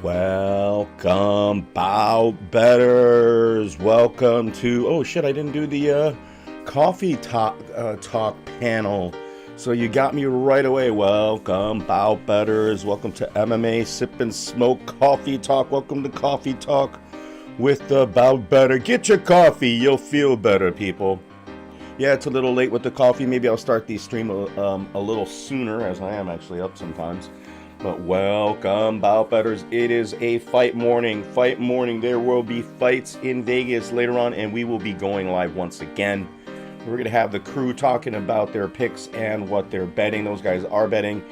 Welcome, BOUT Betters. Welcome to. Oh shit! I didn't do the coffee talk panel, so you got me right away. Welcome, BOUT Betters. Welcome to MMA Sip and Smoke Coffee Talk. Welcome to Coffee Talk with the BOUT Better. Get your coffee, you'll feel better, people. Yeah, it's a little late with the coffee. Maybe I'll start the stream a little sooner, as I am actually up sometimes. But welcome, BOUT Betters. It is a fight morning. Fight morning. There will be fights in Vegas later on, and we will be going live once again. We're going to have the crew talking about their picks and what they're betting. Those guys are betting.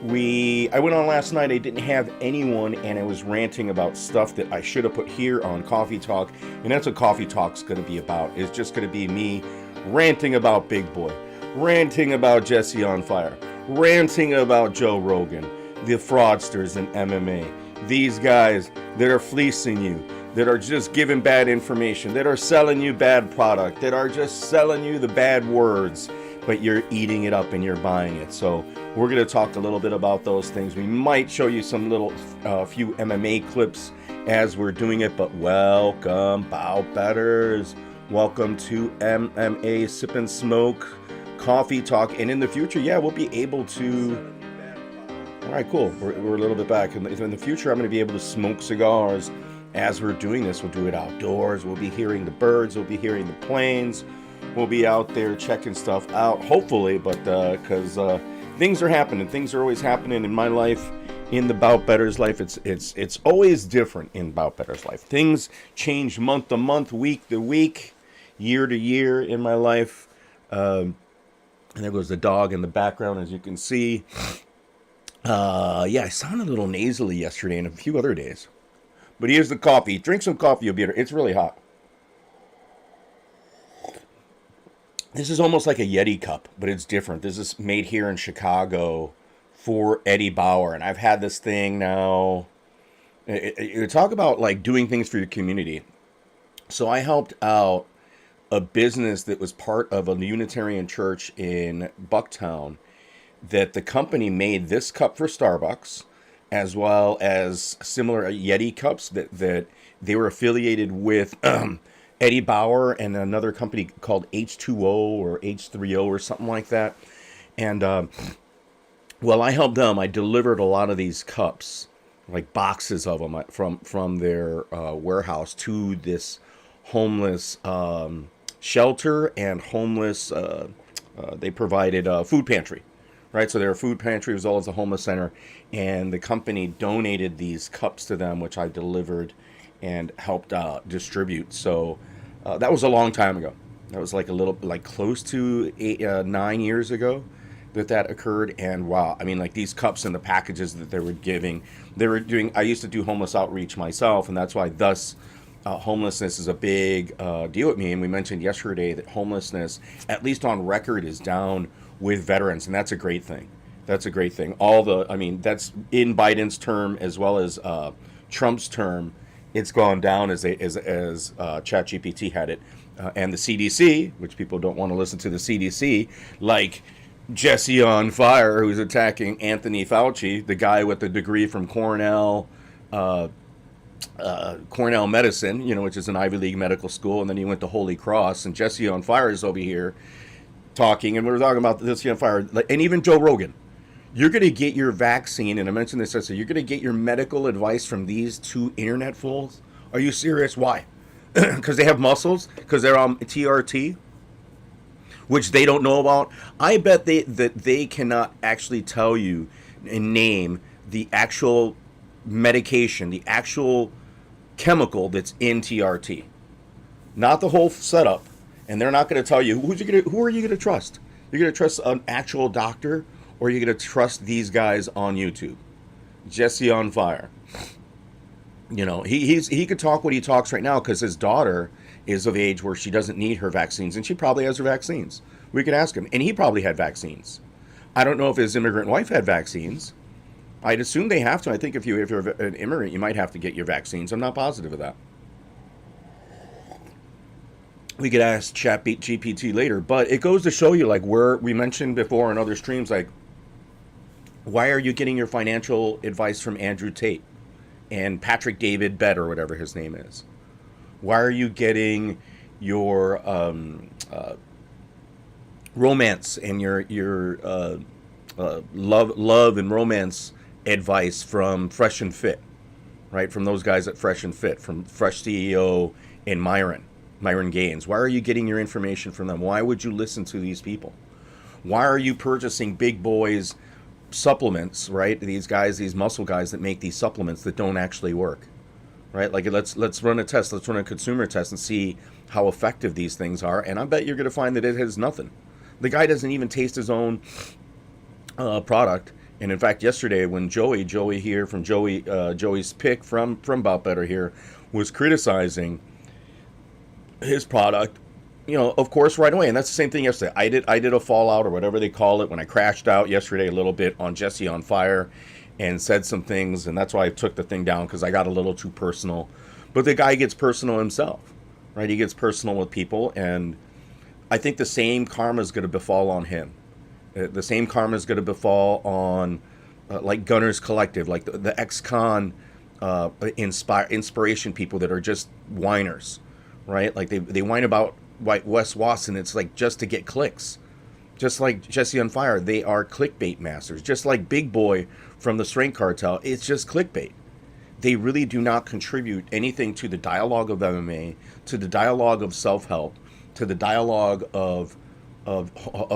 I went on last night. I didn't have anyone, and I was ranting about stuff that I should have put here on Coffee Talk. And that's what Coffee Talk's going to be about. It's just going to be me ranting about Big Boy, ranting about Jesse on Fire, ranting about Joe Rogan, the fraudsters in MMA, these guys that are fleecing you, that are just giving bad information, that are selling you bad product, that are just selling you the bad words, but you're eating it up and you're buying it. So we're going to talk a little bit about those things. We might show you some little few MMA clips as we're doing it, but welcome, BOUT Betters. Welcome to MMA Sip and Smoke Coffee Talk. And in the future, yeah, we'll be able to... All right, cool. We're a little bit back. In the future, I'm going to be able to smoke cigars as we're doing this. We'll do it outdoors. We'll be hearing the birds. We'll be hearing the planes. We'll be out there checking stuff out, hopefully, but because things are happening. Things are always happening in my life, in the BOUT Better's life. It's always different in BOUT Better's life. Things change month to month, week to week, year to year in my life. And there goes the dog in the background, as you can see. Yeah, I sounded a little nasally yesterday and a few other days. But here's the coffee. Drink some coffee, you'll be better. It's really hot. This is almost like a Yeti cup, but it's different. This is made here in Chicago for Eddie Bauer. And I've had this thing now. You talk about like doing things for your community. So I helped out a business that was part of a Unitarian church in Bucktown, that the company made this cup for Starbucks, as well as similar Yeti cups that they were affiliated with Eddie Bauer and another company called H2O or H3O or something like that. And well, I helped them. I delivered a lot of these cups, like boxes of them from their warehouse to this homeless shelter and homeless. They provided a food pantry. Right, so they're a food pantry as well as a homeless center, and the company donated these cups to them, which I delivered and helped distribute. So that was a long time ago. That was like close to 9 years ago that occurred. And wow, I mean, like these cups and the packages that they were giving, they were doing. I used to do homeless outreach myself, and that's why homelessness is a big deal with me. And we mentioned yesterday that homelessness, at least on record, is down with veterans, and that's a great thing. That's a great thing. That's in Biden's term as well as Trump's term. It's gone down as ChatGPT had it, and the CDC, which people don't want to listen to the CDC, like Jesse on Fire, who's attacking Anthony Fauci, the guy with the degree from Cornell Medicine, which is an Ivy League medical school, and then he went to Holy Cross. And Jesse on Fire is over here talking, and we were talking about this on Fire, and even Joe Rogan. You're going to get your vaccine, and I mentioned this yesterday, you're going to get your medical advice from these two internet fools? Are you serious? Why? Because they have muscles? Because they're on TRT? Which they don't know about? I bet that they cannot actually tell you and name the actual medication, the actual chemical that's in TRT. Not the whole setup. And they're not going to tell you, who are you going to trust? You're going to trust an actual doctor, or you're going to trust these guys on YouTube? Jesse on Fire. He could talk what he talks right now because his daughter is of age where she doesn't need her vaccines, and she probably has her vaccines. We could ask him, and he probably had vaccines. I don't know if his immigrant wife had vaccines. I'd assume they have to. I think if you're an immigrant, you might have to get your vaccines. I'm not positive of that. We could ask ChatGPT later, but it goes to show you, like, where we mentioned before in other streams, like, why are you getting your financial advice from Andrew Tate? and Patrick David Better, whatever his name is? Why are you getting your romance and your love and romance advice from Fresh and Fit, right? From those guys at Fresh and Fit, from Fresh CEO and Myron Gaines. Why are you getting your information from them? Why would you listen to these people? Why are you purchasing big boys supplements, right? These guys, these muscle guys that make these supplements that don't actually work, right? Like let's run a test. Let's run a consumer test and see how effective these things are. And I bet you're going to find that it has nothing. The guy doesn't even taste his own product. And in fact, yesterday when Joey here from Joey's pick from BOUT Better here was criticizing his product, you know, of course, right away. And that's the same thing yesterday. I did a fallout or whatever they call it when I crashed out yesterday a little bit on Jesse on Fire and said some things. And that's why I took the thing down, because I got a little too personal. But the guy gets personal himself, right? He gets personal with people. And I think the same karma is going to befall on him. The same karma is going to befall on like Gunners Collective, like the ex-con inspiration people that are just whiners, right? Like they whine about Wes Watson. It's like just to get clicks. Just like Jesse on Fire, they are clickbait masters. Just like Big Boy from the Strength Cartel, it's just clickbait. They really do not contribute anything to the dialogue of MMA, to the dialogue of self-help, to the dialogue of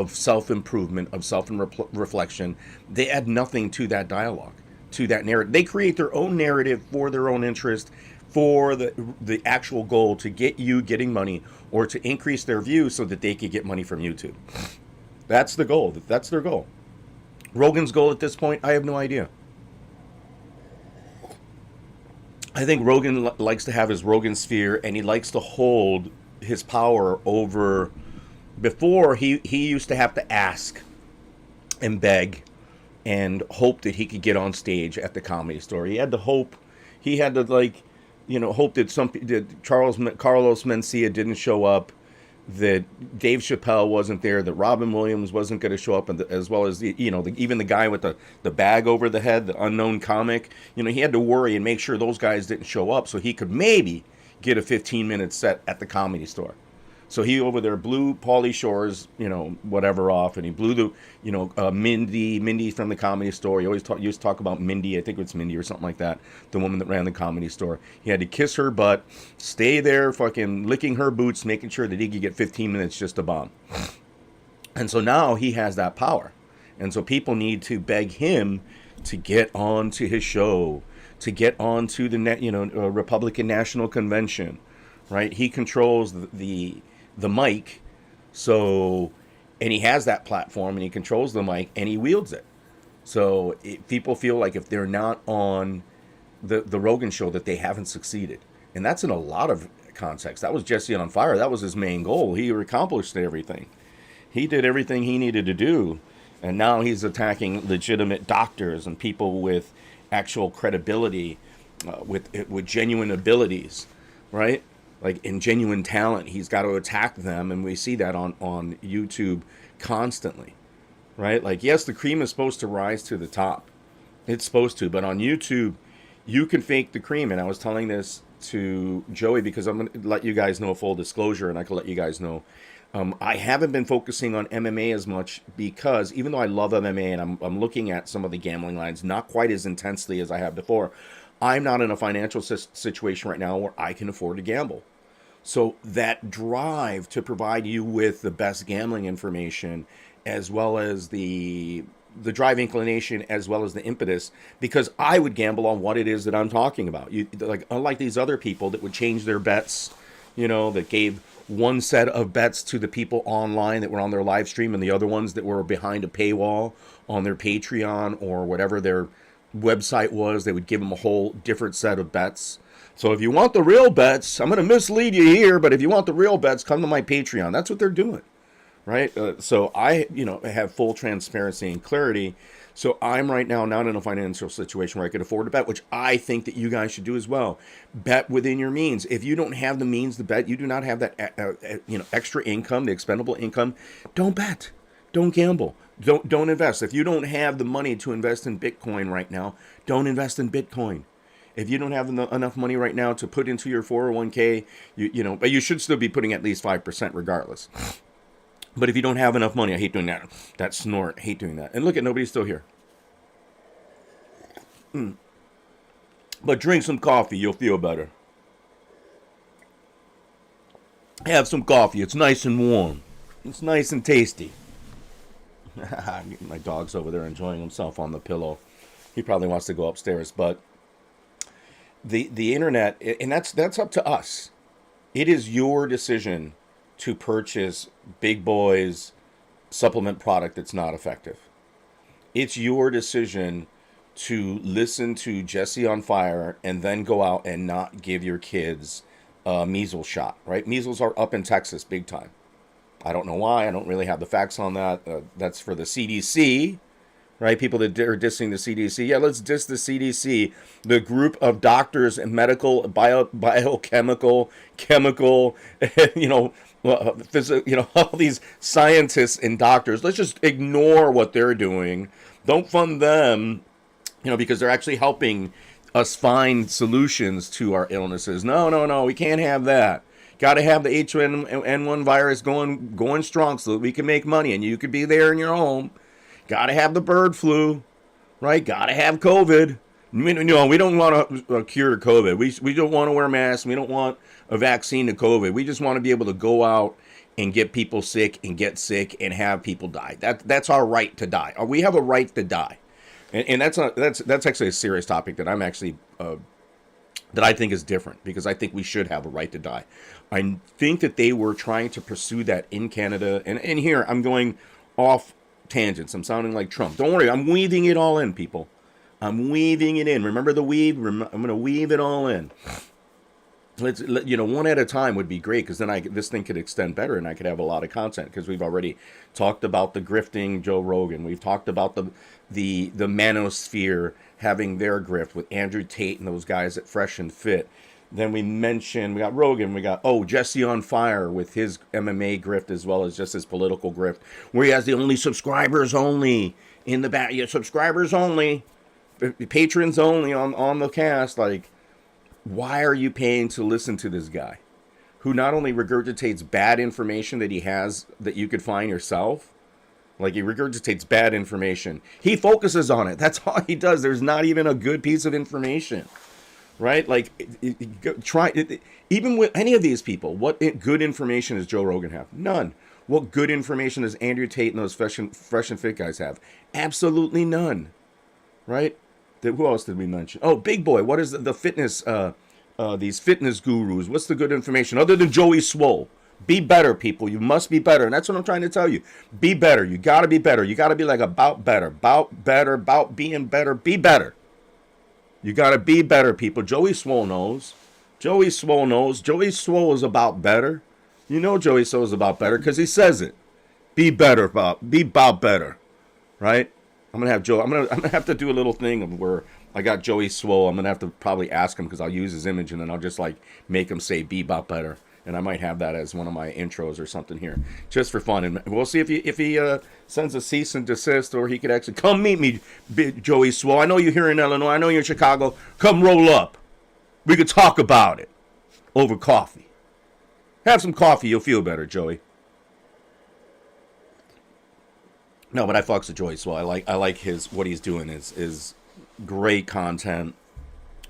self-improvement, of self-reflection. They add nothing to that dialogue, to that narrative. They create their own narrative for their own interest, for the actual goal to get you getting money or to increase their views so that they could get money from YouTube. That's the goal. That's their goal. Rogan's goal at this point, I have no idea. I think Rogan likes to have his Rogan sphere, and he likes to hold his power over. Before, he used to have to ask and beg and hope that he could get on stage at the Comedy Store. He had to hope. He had to, like, you know, hope that Carlos Mencia didn't show up, that Dave Chappelle wasn't there, that Robin Williams wasn't going to show up, as well as even the guy with the bag over the head, the unknown comic. You know, he had to worry and make sure those guys didn't show up so he could maybe get a 15-minute set at the Comedy Store. So he over there blew Pauly Shore's, whatever off, and he blew the, Mindy from the Comedy Store. He always used to talk about Mindy, I think it's Mindy or something like that, the woman that ran the Comedy Store. He had to kiss her butt, stay there, fucking licking her boots, making sure that he could get 15 minutes just to bomb. And so now he has that power. And so people need to beg him to get on to his show, to get on to the Republican National Convention, right? He controls the mic, and he has that platform, and he controls the mic, and he wields it. So people feel like if they're not on the Rogan show, that they haven't succeeded. And that's in a lot of contexts. That was Jesse on Fire. That was his main goal. He accomplished everything. He did everything he needed to do. And now he's attacking legitimate doctors and people with actual credibility, with genuine abilities, right? Like in genuine talent. He's got to attack them, and we see that on YouTube constantly, right? Like, yes, the cream is supposed to rise to the top. It's supposed to, but on YouTube, you can fake the cream. And I was telling this to Joey because I'm going to let you guys know, full disclosure, and I can let you guys know. I haven't been focusing on MMA as much because even though I love MMA and I'm looking at some of the gambling lines, not quite as intensely as I have before, I'm not in a financial situation right now where I can afford to gamble. So that drive to provide you with the best gambling information, as well as the drive inclination, as well as the impetus, because I would gamble on what it is that I'm talking about. Unlike these other people that would change their bets, that gave one set of bets to the people online that were on their live stream, and the other ones that were behind a paywall on their Patreon or whatever their website was, they would give them a whole different set of bets. So if you want the real bets, I'm going to mislead you here, but if you want the real bets, come to my Patreon. That's what they're doing, right? So I, have full transparency and clarity. So I'm right now not in a financial situation where I could afford to bet, which I think that you guys should do as well. Bet within your means. If you don't have the means to bet, you do not have that, extra income, the expendable income, don't bet. Don't gamble. Don't invest. If you don't have the money to invest in Bitcoin right now, don't invest in Bitcoin. If you don't have enough money right now to put into your 401k, but you should still be putting at least 5% regardless. But if you don't have enough money, I hate doing that. That snort, hate doing that. And look at, nobody's still here. But drink some coffee, you'll feel better. Have some coffee. It's nice and warm. It's nice and tasty. My dog's over there enjoying himself on the pillow. He probably wants to go upstairs, but the internet, and that's up to us. It is your decision to purchase big boys supplement product that's not effective. It's your decision to listen to Jesse on Fire and then go out and not give your kids a measles shot, right? Measles are up in Texas big time. I don't know why. I don't really have the facts on that. That's for the CDC, right? People that are dissing the CDC. Yeah, let's diss the CDC, the group of doctors and medical, biochemical, chemical, all these scientists and doctors. Let's just ignore what they're doing. Don't fund them, because they're actually helping us find solutions to our illnesses. No, we can't have that. Got to have the H1N1 virus going strong so that we can make money and you could be there in your home. Got to have the bird flu, right? Got to have COVID. We don't want a cure to COVID. We don't want to wear masks. We don't want a vaccine to COVID. We just want to be able to go out and get people sick and get sick and have people die. That's our right to die. We have a right to die. And that's actually a serious topic that I'm actually that I think is different, because I think we should have a right to die. I think that they were trying to pursue that in Canada. And here, I'm going off tangents. I'm sounding like Trump. Don't worry, I'm weaving it all in, people. I'm weaving it in. Remember the weave? I'm going to weave it all in. Let's, one at a time would be great, because then this thing could extend better and I could have a lot of content, because we've already talked about the grifting Joe Rogan. We've talked about the manosphere having their grift with Andrew Tate and those guys at Fresh and Fit. Then we got Rogan, we got Jesse on Fire with his MMA grift as well as just his political grift, where he has the only subscribers only in the back. Yeah, subscribers only, patrons only on the cast. Like, why are you paying to listen to this guy who not only regurgitates bad information that he has that you could find yourself? Like, he regurgitates bad information. He focuses on it. That's all he does. There's not even a good piece of information, right? Like, even with any of these people, what good information does Joe Rogan have? None. What good information does Andrew Tate and those Fresh and Fit guys have? Absolutely none, right? Who else did we mention? Oh, Big Boy. What is the fitness, these fitness gurus? What's the good information other than Joey Swole? Be better, people. You must be better. And that's what I'm trying to tell you. Be better. You got to be better. You got to be like about better. About being better. Be better. You got to be better, people. Joey Swole knows. Joey Swole is about better. Joey Swole is about better because he says it. Be better, Bob. Be about better. Right? I'm gonna have to do a little thing where I got Joey Swole. I'm gonna have to probably ask him, because I'll use his image and then I'll just make him say "be about better," and I might have that as one of my intros or something here, just for fun. And we'll see if he sends a cease and desist, or he could actually come meet me, Joey Swole. I know you're here in Illinois. I know you're in Chicago. Come roll up. We could talk about it over coffee. Have some coffee. You'll feel better, Joey. No, but I fucks with Joey Swole. I like what he's doing is great content.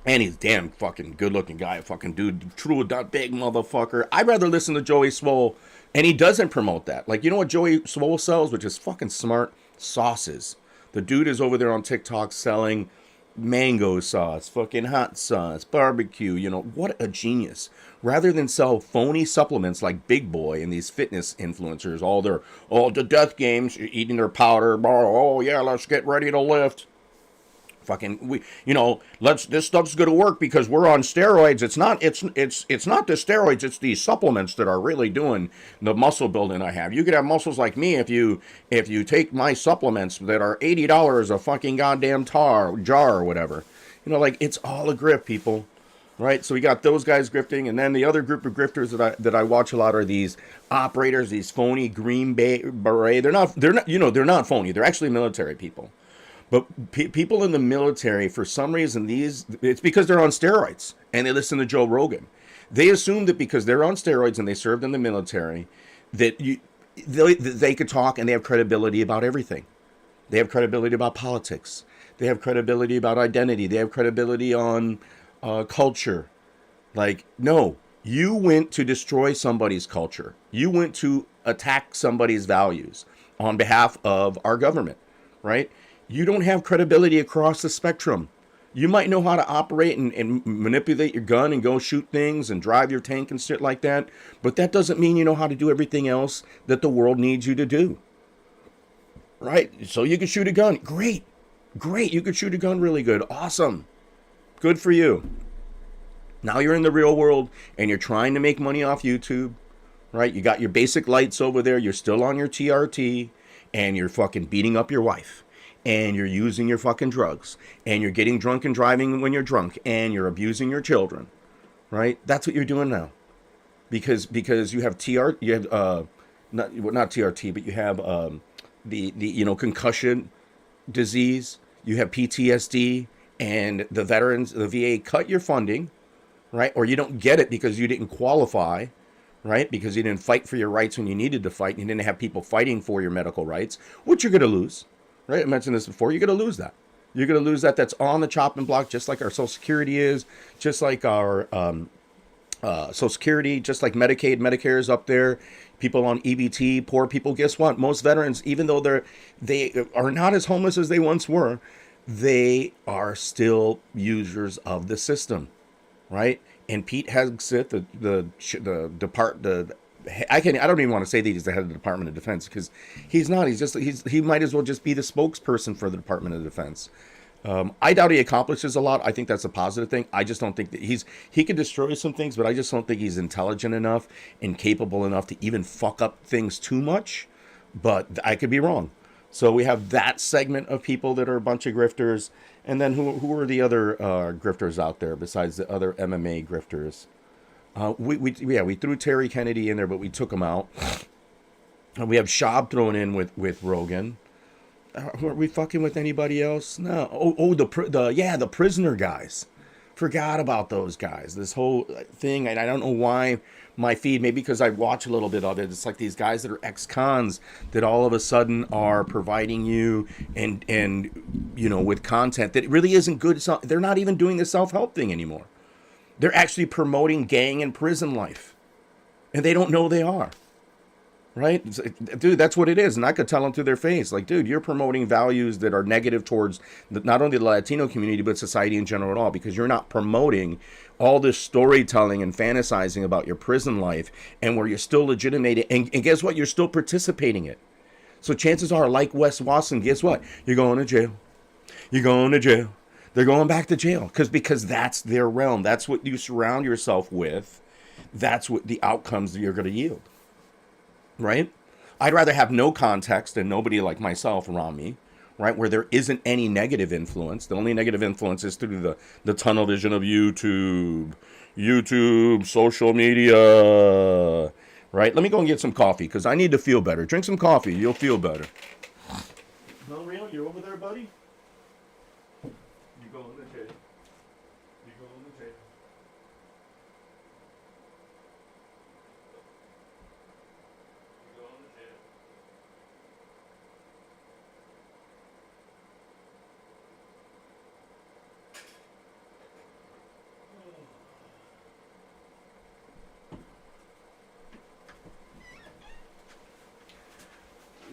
And he's damn fucking good looking guy. Fucking dude. True big motherfucker. I'd rather listen to Joey Swole. And he doesn't promote that. Like, you know what Joey Swole sells, which is fucking smart? Sauces. The dude is over there on TikTok selling mango sauce, fucking hot sauce, barbecue. What a genius. Rather than sell phony supplements like Big Boy and these fitness influencers, all the death games, eating their powder. Oh yeah, let's get ready to lift. Fucking, this stuff's gonna work because we're on steroids. It's not the steroids. It's these supplements that are really doing the muscle building I have. You could have muscles like me if you take my supplements that are $80 a fucking goddamn jar or whatever. It's all a grift, people. Right, so we got those guys grifting, and then the other group of grifters that I watch a lot are these operators, these phony Green Beret. They're not phony. They're actually military people, But people in the military, for some reason, it's because they're on steroids and they listen to Joe Rogan. They assume that because they're on steroids and they served in the military, that they could talk and they have credibility about everything. They have credibility about politics. They have credibility about identity. They have credibility on culture. Like, no, you went to destroy somebody's culture. You went to attack somebody's values on behalf of our government, right? You don't have credibility across the spectrum. You might know how to operate and manipulate your gun and go shoot things and drive your tank and shit like that, but that doesn't mean you know how to do everything else that the world needs you to do, right? So you can shoot a gun. Great. Great. You could shoot a gun really good. Awesome. Good for you. Now you're in the real world and you're trying to make money off YouTube, right? You got your basic lights over there. You're still on your TRT and you're fucking beating up your wife and you're using your fucking drugs and you're getting drunk and driving when you're drunk and you're abusing your children, right? That's what you're doing now because you have you have not TRT, but you have the concussion disease, you have PTSD, and the veterans, the VA cut your funding, right? Or you don't get it because you didn't qualify, right? Because you didn't fight for your rights when you needed to fight. And you didn't have people fighting for your medical rights, which you're going to lose, right? I mentioned this before. You're going to lose that. You're going to lose that. That's on the chopping block, just like our Social Security is, just like our Social Security, just like Medicaid, Medicare is up there. People on EBT, poor people. Guess what? Most veterans, even though they are not as homeless as they once were, they are still users of the system, right? And Pete Hegseth, I don't even want to say that he's the head of the Department of Defense because he's not. He might as well just be the spokesperson for the Department of Defense. I doubt he accomplishes a lot. I think that's a positive thing. I just don't think that he could destroy some things, but I just don't think he's intelligent enough and capable enough to even fuck up things too much. But I could be wrong. So we have that segment of people that are a bunch of grifters. And then who are the other grifters out there besides the other MMA grifters? We threw Terry Kennedy in there, but we took him out. And we have Schaub thrown in with Rogan. Are we fucking with anybody else? No. The prisoner guys. Forgot about those guys. This whole thing, and I don't know why my feed, maybe because I watch a little bit of it, it's like these guys that are ex-cons that all of a sudden are providing you and with content that really isn't good. They're not even doing the self-help thing anymore. They're actually promoting gang and prison life. And they don't know they are. Right? Dude, that's what it is. And I could tell them to their face, like, dude, you're promoting values that are negative towards not only the Latino community, but society in general at all, because you're not promoting all this storytelling and fantasizing about your prison life and where you're still legitimating. And guess what? You're still participating in it. So chances are, like Wes Watson, guess what? You're going to jail. You're going to jail. They're going back to jail because that's their realm. That's what you surround yourself with. That's what the outcomes that you're going to yield. Right? I'd rather have no context and nobody like myself around me, right? Where there isn't any negative influence. The only negative influence is through the tunnel vision of YouTube, social media, right? Let me go and get some coffee because I need to feel better. Drink some coffee. You'll feel better. No, real? You're over there, buddy? You go in the jail. You go in the jail.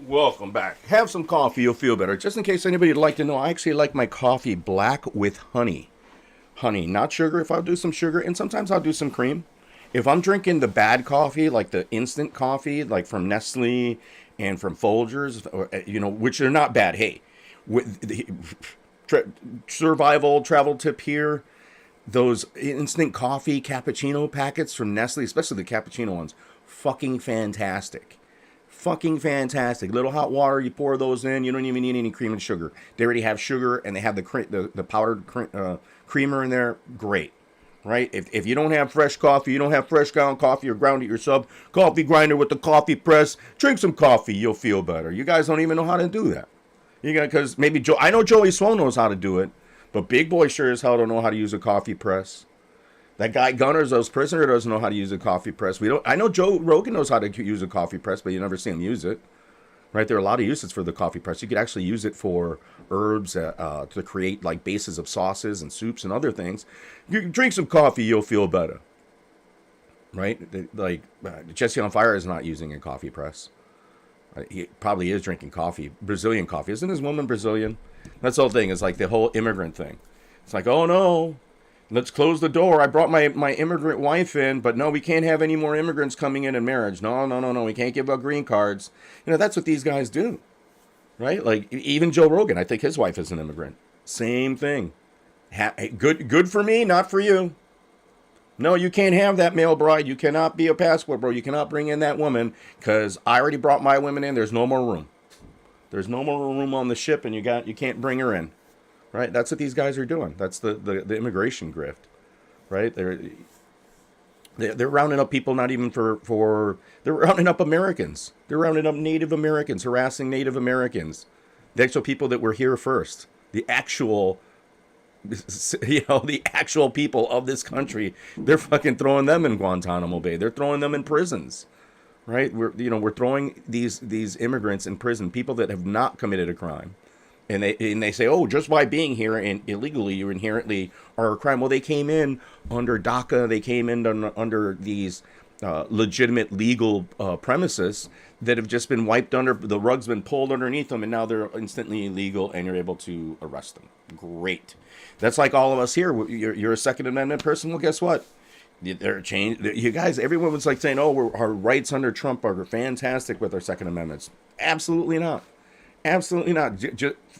Welcome back. Have some coffee, you'll feel better. Just in case anybody would like to know, I actually like my coffee black with honey. Honey, not sugar. If I'll do some sugar, and sometimes I'll do some cream. If I'm drinking the bad coffee, like the instant coffee, like from Nestle and from Folgers, or, which are not bad. Hey, with the survival travel tip here, those instant coffee cappuccino packets from Nestle, especially the cappuccino ones, fucking fantastic. Fucking fantastic. Little hot water, you pour those in. You don't even need any cream and sugar. They already have sugar, and they have the powdered creamer in there. Great, right? If you don't have fresh coffee, you don't have fresh ground coffee or ground it yourself, coffee grinder with the coffee press, drink some coffee. You'll feel better. You guys don't even know how to do that. You got because maybe Joe. I know Joey Swoll knows how to do it, but Big Boy sure as hell don't know how to use a coffee press. That guy Gunners, those prisoner, doesn't know how to use a coffee press. We don't. I know Joe Rogan knows how to use a coffee press, but you never see him use it. Right? There are a lot of uses for the coffee press. You could actually use it for herbs to create like bases of sauces and soups and other things. You drink some coffee, you'll feel better. Right? Like Jesse on Fire is not using a coffee press. He probably is drinking coffee, Brazilian coffee. Isn't his woman Brazilian? That's the whole thing. It's like the whole immigrant thing. It's like, oh no, let's close the door. I brought my immigrant wife in, but no, we can't have any more immigrants coming in marriage. No, no, no, no. We can't give out green cards. That's what these guys do, right? Like even Joe Rogan, I think his wife is an immigrant. Same thing. Good for me, not for you. No, you can't have that male bride. You cannot be a passport bro. You cannot bring in that woman because I already brought my women in. There's no more room. There's no more room on the ship, and you can't bring her in. Right? That's what these guys are doing. That's the immigration grift. Right? They're rounding up people not even for they're rounding up Americans. They're rounding up Native Americans, harassing Native Americans. The actual people that were here first. The actual the actual people of this country, they're fucking throwing them in Guantanamo Bay. They're throwing them in prisons, right? We're throwing these immigrants in prison, people that have not committed a crime, and they say, oh, just by being here and illegally, you inherently are a crime. Well, they came in under DACA, they came in under these legitimate legal premises that have just been wiped under, the rug's been pulled underneath them, and now they're instantly illegal, and you're able to arrest them. Great. That's like all of us here. You're a Second Amendment person. Well, guess what? They're changed. You guys, everyone was like saying, "Oh, our rights under Trump are fantastic with our Second Amendments." Absolutely not. Absolutely not.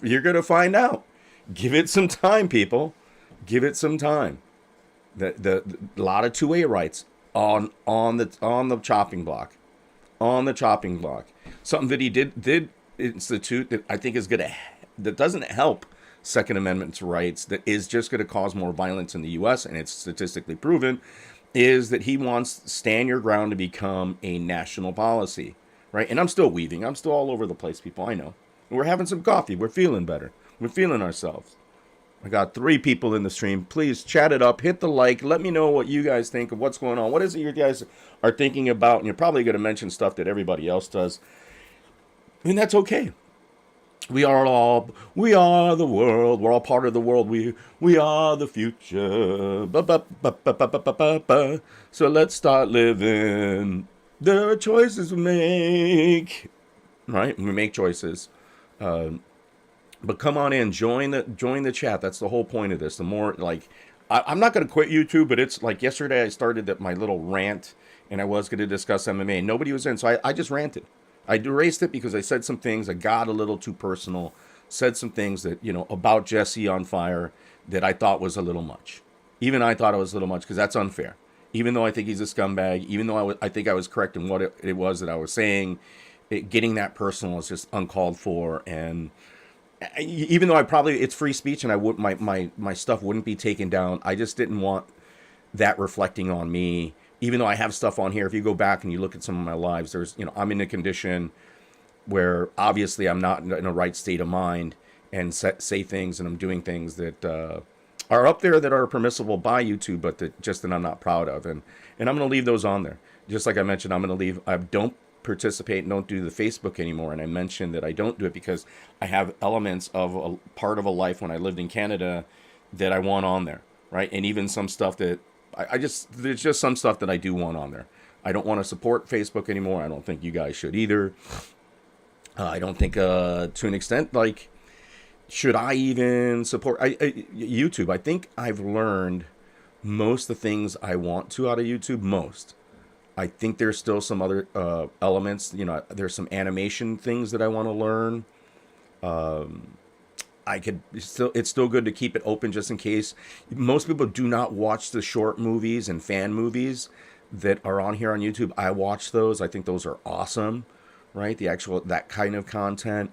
You're gonna find out. Give it some time, people. Give it some time. The lot of 2A rights on the chopping block, on the chopping block. Something that he did institute that I think is that doesn't help Second Amendment rights, that is just going to cause more violence in the U.S., and it's statistically proven, is that he wants stand your ground to become a national policy, right? And I'm still weaving. I'm still all over the place, people. I know. We're having some coffee. We're feeling better. We're feeling ourselves. I got 3 people in the stream. Please chat it up. Hit the like. Let me know what you guys think of what's going on. What is it you guys are thinking about? And you're probably going to mention stuff that everybody else does. And that's okay. We are the world. We're all part of the world. We are the future. So let's start living. There are choices we make. Right? We make choices. But come on in, join the chat. That's the whole point of this. The more like, I'm not going to quit YouTube, but it's like yesterday I started my little rant, and I was going to discuss MMA, and nobody was in, so I just ranted. I erased it because I said some things. I got a little too personal. Said some things that about Jesse on Fire that I thought was a little much. Even I thought it was a little much because that's unfair. Even though I think he's a scumbag, even though I think I was correct in what it was that I was saying, getting that personal is just uncalled for. And even though it's free speech and I would my stuff wouldn't be taken down, I just didn't want that reflecting on me. Even though I have stuff on here, if you go back and you look at some of my lives, there's I'm in a condition where obviously I'm not in a right state of mind and say things, and I'm doing things that are up there that are permissible by YouTube, but that I'm not proud of, and I'm going to leave those on there. Just like I mentioned, I'm going to leave. I don't participate and don't do the Facebook anymore, and I mentioned that I don't do it because I have elements of a part of a life when I lived in Canada that I want on there, right? And even some stuff that there's just some stuff that I do want on there. I don't want to support Facebook anymore. I don't think you guys should either. I don't think, to an extent, like, should I even support YouTube? I think I've learned most of the things I want to out of YouTube. Most. I think there's still some other elements. There's some animation things that I want to learn. It's still good to keep it open just in case. Most people do not watch the short movies and fan movies that are on here on YouTube. I watch those. I think those are awesome, right? That kind of content.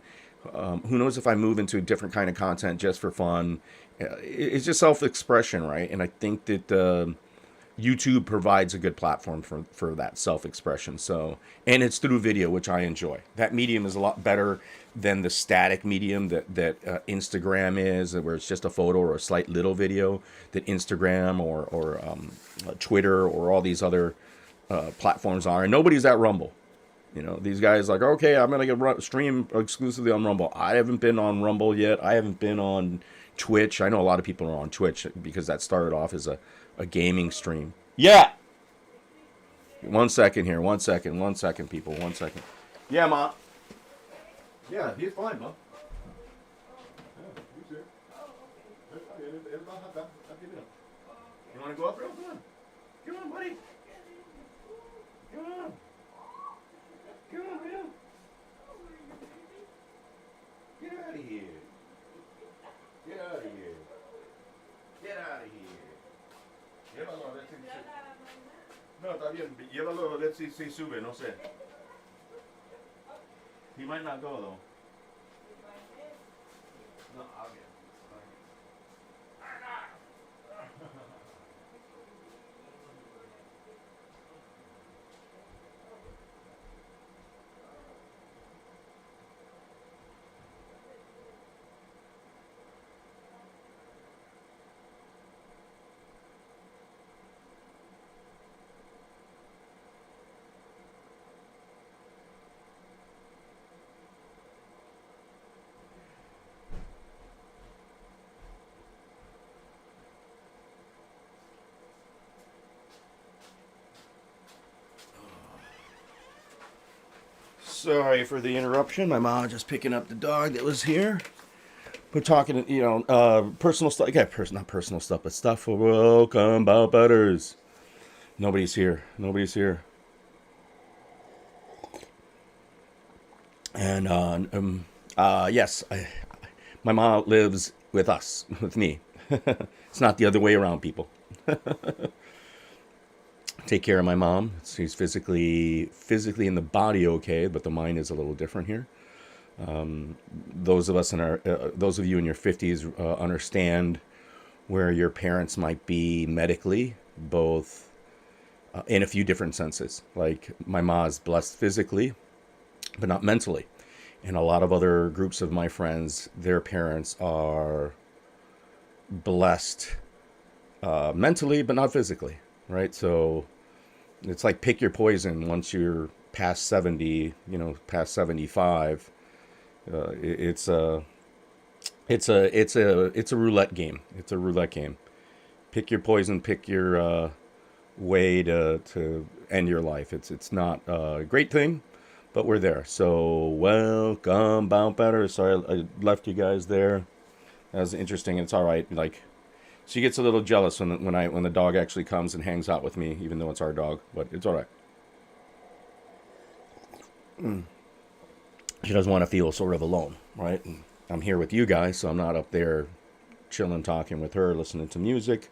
Who knows if I move into a different kind of content just for fun. It's just self-expression, right? And I think that YouTube provides a good platform for that self-expression. So, and it's through video, which I enjoy. That medium is a lot better than the static medium that Instagram is, where it's just a photo or a slight little video. That Instagram or Twitter or all these other platforms are, and nobody's at Rumble. You know, these guys like, okay, I'm gonna get stream exclusively on Rumble. I haven't been on Rumble yet. I haven't been on Twitch. I know a lot of people are on Twitch because that started off as a gaming stream. Yeah. 1 second here. 1 second. 1 second, people. 1 second. Yeah, Ma. Yeah, he's fine, Ma. You want to go up real? Come on. Come on, buddy. Come on. Come on, man. Get out of here. Get out of here. Get out of here. Llévalo a ver si... No, está bien. Llévalo a ver si sube, no sé. He might not go, though. No, I'll get it. Sorry for the interruption. My mom just picking up the dog that was here. We're talking, personal stuff. Okay, not personal stuff, but stuff for welcome, Bout Betters. Nobody's here. Nobody's here. And yes, my mom lives with us, with me. It's not the other way around, people. Take care of my mom. She's physically in the body okay, but the mind is a little different here. Those of us those of you in your 50s understand where your parents might be medically, both in a few different senses. Like my mom's blessed physically, but not mentally. And a lot of other groups of my friends, their parents are blessed mentally, but not physically, right? So it's like pick your poison. Once you're past 70, past 75, it's a roulette game. It's a roulette game. Pick your poison. Pick your way to end your life. It's not a great thing, but we're there. So welcome, Bout Better. Sorry I left you guys there. That was interesting. It's all right. Like, she gets a little jealous when the dog actually comes and hangs out with me, even though it's our dog. But it's all right. She doesn't want to feel sort of alone, right? And I'm here with you guys, so I'm not up there chilling, talking with her, listening to music,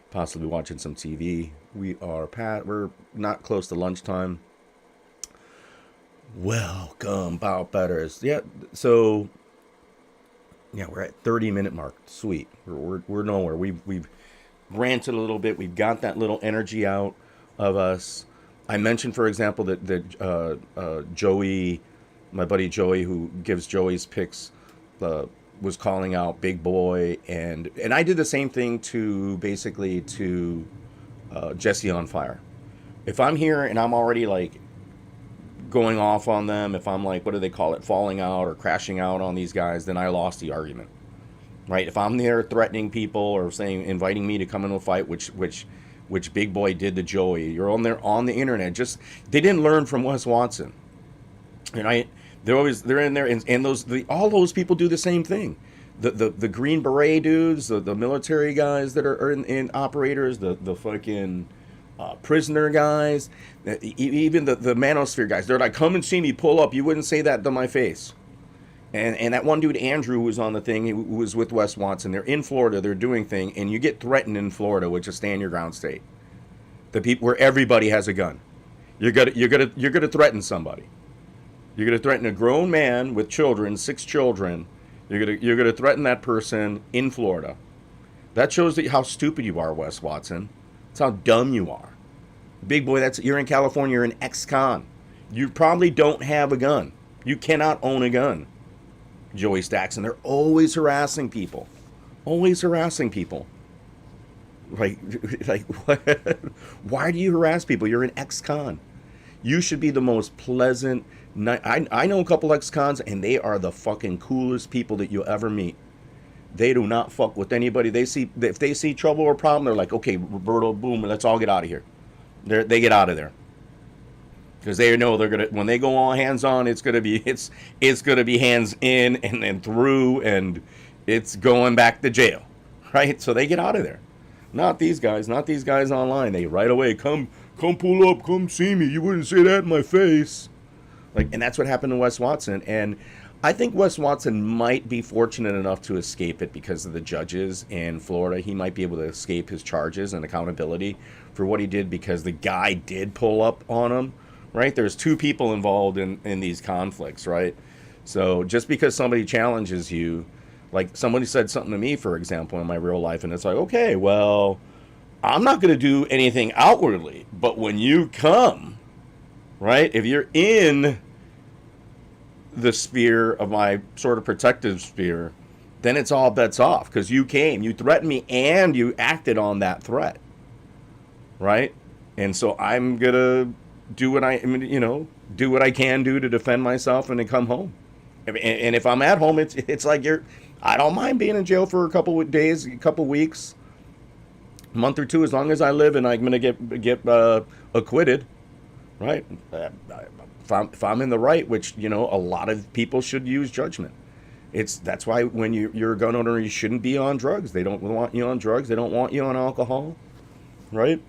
possibly watching some TV. We're not close to lunchtime. Welcome, Bout Betters. Yeah, so yeah, we're at 30-minute mark. Sweet. We're nowhere. We've ranted a little bit. We've got that little energy out of us. I mentioned, for example, that Joey, my buddy Joey, who gives Joey's picks, was calling out Big Boy, and I did the same thing to Jesse on Fire. If I'm here and I'm already like going off on them, if I'm like, what do they call it, falling out or crashing out on these guys, then I lost the argument, right? If I'm there threatening people or inviting me to come into a fight, which Big Boy did to Joey, you're on the internet. They didn't learn from Wes Watson, right? They're in there, and all those people do the same thing. The Green Beret dudes, the military guys that are in operators, the fucking prisoner guys, even the manosphere guys. They're like, come and see me, pull up. You wouldn't say that to my face. And that one dude, Andrew, who was on the thing, who was with Wes Watson. They're in Florida. They're doing thing, and you get threatened in Florida, which is stand your ground state. The people where everybody has a gun. You're gonna threaten somebody. You're gonna threaten a grown man with children, 6 children. You're gonna threaten that person in Florida. That shows how stupid you are, Wes Watson. That's how dumb you are. Big boy, you're in California, you're an ex-con. You probably don't have a gun. You cannot own a gun. Joey Stacks, and they're always harassing people. Always harassing people. Like, what? Why do you harass people? You're an ex-con. You should be the most pleasant. I know a couple ex-cons, and they are the fucking coolest people that you'll ever meet. They do not fuck with anybody. If they see trouble or problem, they're like, okay, Roberto, boom, let's all get out of here. They get out of there because they know they're gonna, when they go all hands on, it's gonna be hands in and then through, and it's going back to jail, right? So they get out of there. Not these guys online. They right away come pull up, come see me. You wouldn't say that in my face. Like, and that's what happened to Wes Watson. And I think Wes Watson might be fortunate enough to escape it because of the judges in Florida. He might be able to escape his charges and accountability for what he did because the guy did pull up on him, right? There's two people involved in these conflicts, right? So just because somebody challenges you, like somebody said something to me, for example, in my real life, and it's like, okay, well, I'm not going to do anything outwardly, but when you come, right, if you're in the sphere of my sort of protective sphere, then it's all bets off because you came, you threatened me, and you acted on that threat, right? And so I'm gonna do what do what I can do to defend myself and then come home. And if I'm at home, it's like I don't mind being in jail for a couple of days, a couple of weeks, a month or two, as long as I live and I'm gonna get acquitted, right? If I'm in the right, which, a lot of people should use judgment. That's why when you're a gun owner, you shouldn't be on drugs. They don't want you on drugs. They don't want you on alcohol, right?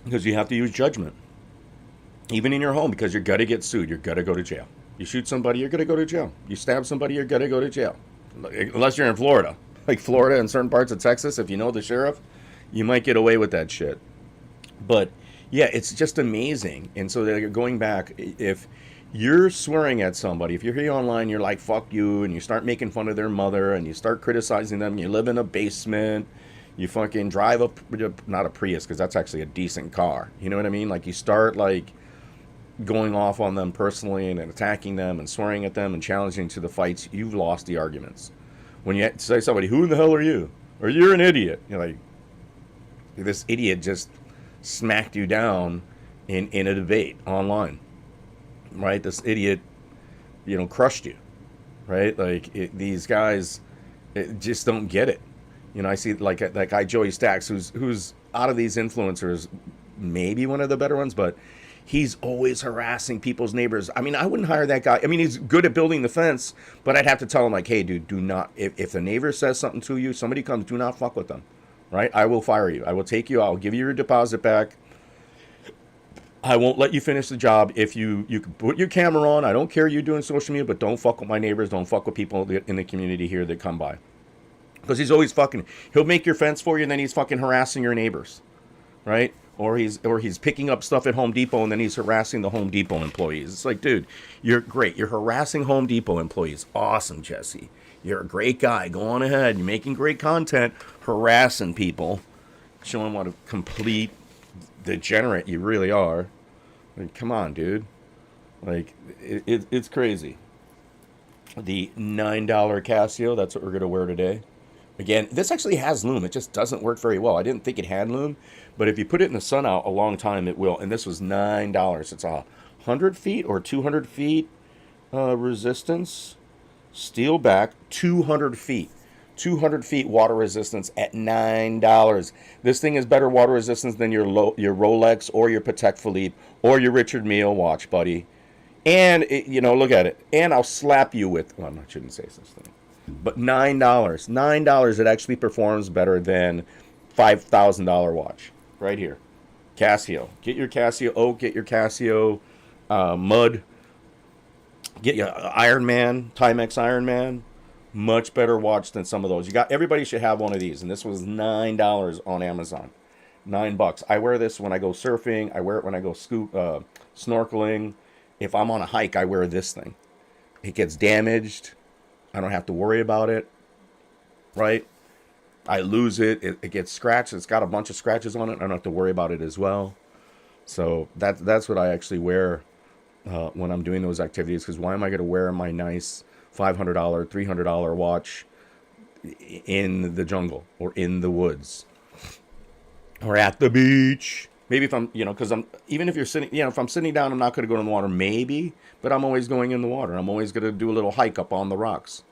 Because you have to use judgment. Even in your home, because you're going to get sued. You're going to go to jail. You shoot somebody, you're going to go to jail. You stab somebody, you're going to go to jail. Unless you're in Florida. Like Florida and certain parts of Texas, if you know the sheriff, you might get away with that shit. But yeah, it's just amazing. And so going back, if you're swearing at somebody, if you're here online, you're like, fuck you, and you start making fun of their mother, and you start criticizing them, you live in a basement, you fucking drive not a Prius, because that's actually a decent car. You know what I mean? Like, you start, like, going off on them personally and attacking them and swearing at them and challenging to the fights, you've lost the arguments. When you say to somebody, who in the hell are you? Or you're an idiot. You're like, this idiot just smacked you down in a debate online, right? This idiot, crushed you, right? Like, these guys just don't get it. I see like that guy Joey Stacks, who's out of these influencers, maybe one of the better ones, but he's always harassing people's neighbors. I mean, I wouldn't hire that guy. I mean, he's good at building the fence, but I'd have to tell him, like, hey, dude, do not, if the neighbor says something to you, somebody comes, do not fuck with them. Right? I will fire you. I will take you. I'll give you your deposit back. I won't let you finish the job. If you can put your camera on. I don't care you doing social media, but don't fuck with my neighbors. Don't fuck with people in the community here that come by. Because he's always he'll make your fence for you, and then he's fucking harassing your neighbors. Right? Or he's picking up stuff at Home Depot, and then he's harassing the Home Depot employees. It's like, dude, you're great. You're harassing Home Depot employees. Awesome, Jesse. You're a great guy. Go on ahead. You're making great content, harassing people, showing what a complete degenerate you really are. Like, come on, dude. Like, it's crazy. The $9 Casio, that's what we're going to wear today. Again, this actually has loom. It just doesn't work very well. I didn't think it had loom, but if you put it in the sun out a long time, it will. And this was $9. It's 100 feet or 200 feet resistance. Steel back, 200 feet. 200 feet water resistance at $9. This thing is better water resistance than your Rolex or your Patek Philippe or your Richard Mille watch, buddy. And, look at it. And I'll slap you with, well, I shouldn't say such thing. But $9. $9, it actually performs better than $5,000 watch. Right here. Casio. Get your Casio Oak, get your Casio Mud. Get your Iron Man, Timex Iron Man. Much better watch than some of those. Everybody should have one of these, and this was $9 on Amazon. $9. I wear this when I go surfing. I wear it when I go snorkeling. If I'm on a hike, I wear this thing. It gets damaged. I don't have to worry about it. Right? I lose it. It gets scratched. It's got a bunch of scratches on it. I don't have to worry about it as well. So that's what I actually wear when I'm doing those activities. Because why am I going to wear my nice $500, $300 watch in the jungle or in the woods or at the beach? Maybe if I'm, because even if you're sitting, if I'm sitting down, I'm not going to go in the water, maybe, but I'm always going in the water. I'm always going to do a little hike up on the rocks.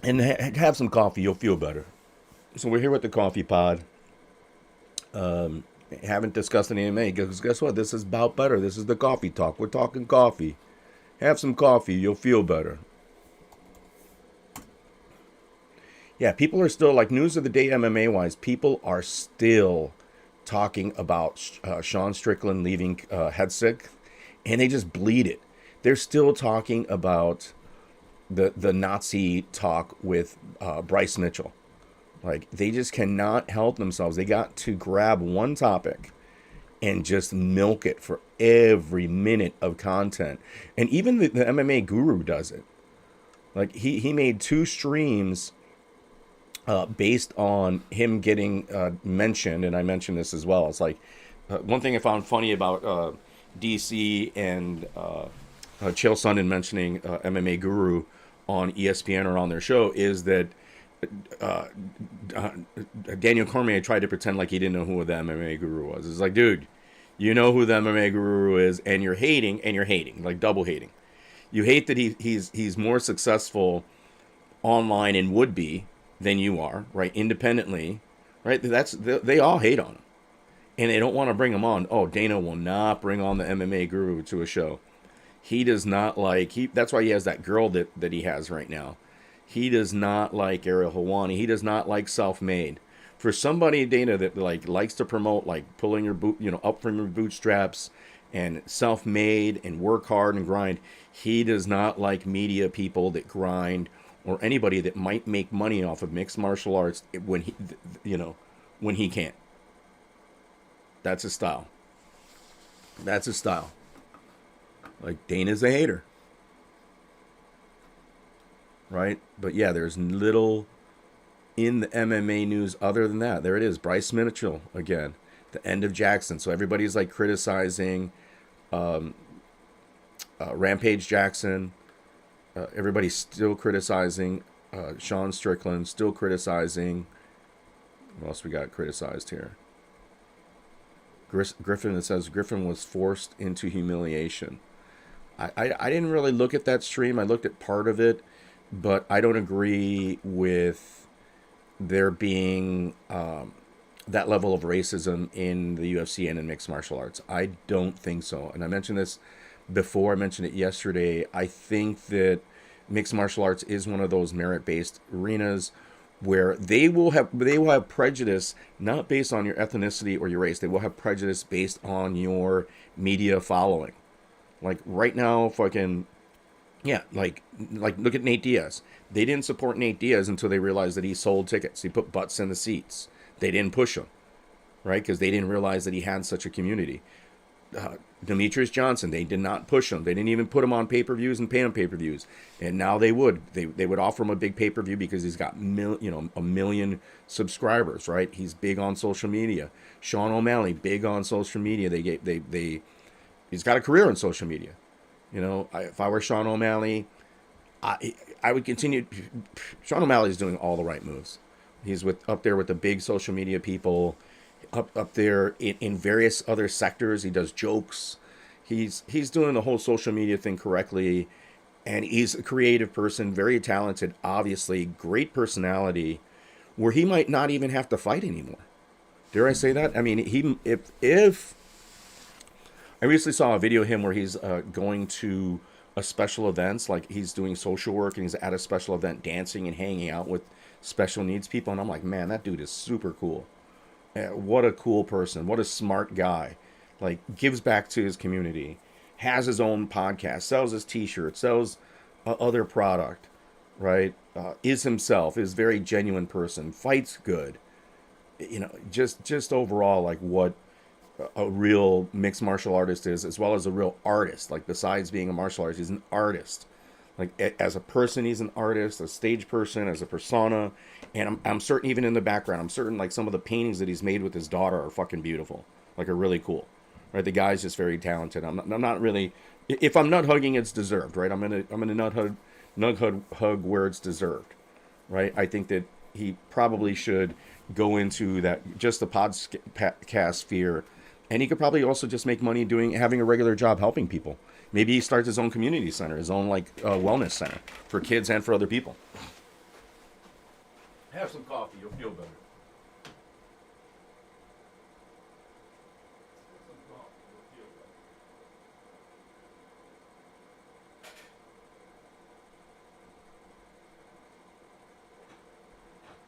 And have some coffee, you'll feel better. So we're here with the Coffee Pod. Haven't discussed any anime because guess what? This is about better. This is the coffee talk. We're talking coffee. Have some coffee, you'll feel better. Yeah, people are still like news of the day MMA wise. People are still talking about Sean Strickland leaving head sick, and they just bleed it. They're still talking about the Nazi talk with Bryce Mitchell. Like they just cannot help themselves. They got to grab one topic and just milk it for every minute of content. And even the MMA guru does it. Like he made 2 streams based on him getting mentioned, and I mentioned this as well. It's like one thing I found funny about DC and Chael Sonnen mentioning MMA Guru on ESPN or on their show is that uh, Daniel Cormier tried to pretend like he didn't know who the MMA Guru was. It's like, dude, you know who the MMA Guru is, and you're hating, like double hating. You hate that he's more successful online and would be than you are, right? Independently, right? They all hate on him, and they don't want to bring him on. Oh, Dana will not bring on the MMA Guru to a show. He does not like That's why he has that girl that he has right now. He does not like Ariel Helwani. He does not like self-made. For somebody, Dana, that like likes to promote like pulling your up from your bootstraps and self-made and work hard and grind, he does not like media people that grind or anybody that might make money off of mixed martial arts when when he can't. That's his style. That's his style. Like Dana's a hater, right? But yeah, there's little in the MMA news other than that. There it is, Bryce Mitchell again, the end of Jackson. So everybody's like criticizing Rampage Jackson. Everybody's still criticizing Sean Strickland, still criticizing. What else we got criticized here? Griffin, it says Griffin was forced into humiliation. I didn't really look at that stream. I looked at part of it, but I don't agree with there being that level of racism in the UFC and in mixed martial arts. I don't think so. And I mentioned this before. I mentioned it yesterday. I think that mixed martial arts is one of those merit-based arenas where they will have prejudice not based on your ethnicity or your race. They will have prejudice based on your media following. Like right now, fucking yeah, like look at Nate Diaz. They didn't support Nate Diaz until they realized that he sold tickets. He put butts in the seats. They didn't push him, right? Because they didn't realize that he had such a community. Demetrius Johnson, they did not push him. They didn't even put him on pay-per-views and pay him pay-per-views. And now they would. They would offer him a big pay-per-view because he's got a million subscribers, right? He's big on social media. Sean O'Malley, big on social media. He's got a career on social media. If I were Sean O'Malley, I would continue. Sean O'Malley's doing all the right moves. He's up there with the big social media people, up there in various other sectors. He does jokes. He's doing the whole social media thing correctly, and he's a creative person, very talented, obviously, great personality, where he might not even have to fight anymore. Dare I say that? I mean, if I recently saw a video of him where he's going to a special events, like he's doing social work and he's at a special event dancing and hanging out with special needs people. And I'm like, man, that dude is super cool. What a cool person. What a smart guy. Like gives back to his community, has his own podcast, sells his t-shirts, sells other product, right? Is himself, is very genuine person, fights good. Just overall, like what a real mixed martial artist is, as well as a real artist. Like besides being a martial artist, he's an artist. Like as a person, he's an artist, a stage person, as a persona, and I'm certain even in the background, I'm certain like some of the paintings that he's made with his daughter are fucking beautiful, like are really cool, right? The guy's just very talented. I'm not really, if I'm nut hugging, it's deserved, right? I'm gonna nut hug where it's deserved, right? I think that he probably should go into that just the podcast sphere, and he could probably also just make money doing having a regular job helping people. Maybe he starts his own community center, his own like wellness center for kids and for other people. Have some coffee, you'll feel better.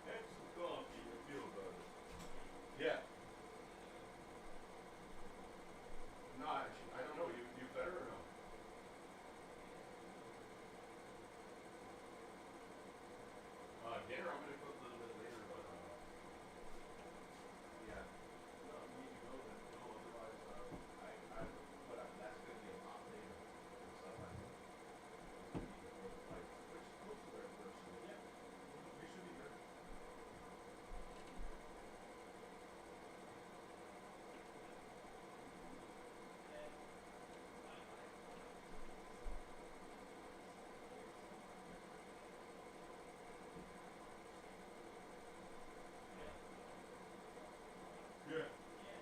Have some coffee, you'll feel better. Yeah. No, actually, I don't know. You better or no? Dinner I'm gonna cook a little bit later, but yeah. No, you need to go then. No, otherwise, but that's gonna be a lot later. And stuff like that. Like, which close to there first. Yeah. We should be good. Yeah.